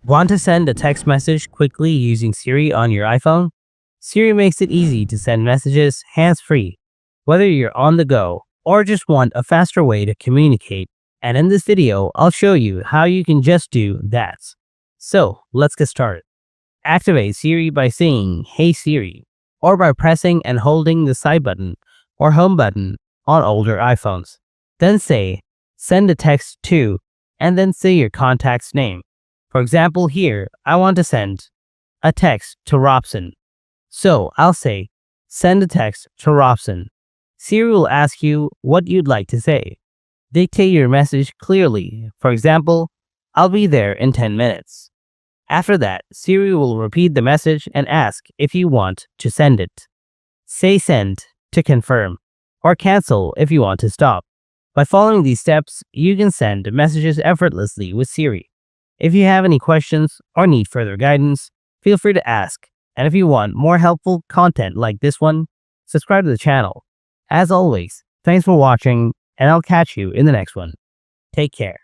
Want to send a text message quickly using Siri on your iPhone? Siri makes it easy to send messages hands-free, whether you're on the go or just want a faster way to communicate. And in this video, I'll show you how you can just do that. So, let's get started. Activate Siri by saying, "Hey Siri," or by pressing and holding the side button or home button on older iPhones. Then say, "Send a text to," and then say your contact's name. For example, here, I want to send a text to Robson. So I'll say, "Send a text to Robson." Siri will ask you what you'd like to say. Dictate your message clearly. For example, "I'll be there in 10 minutes. After that, Siri will repeat the message and ask if you want to send it. Say "send" to confirm, or cancel if you want to stop. By following these steps, you can send messages effortlessly with Siri. If you have any questions or need further guidance, feel free to ask. And if you want more helpful content like this one, subscribe to the channel. As always, thanks for watching, and I'll catch you in the next one. Take care.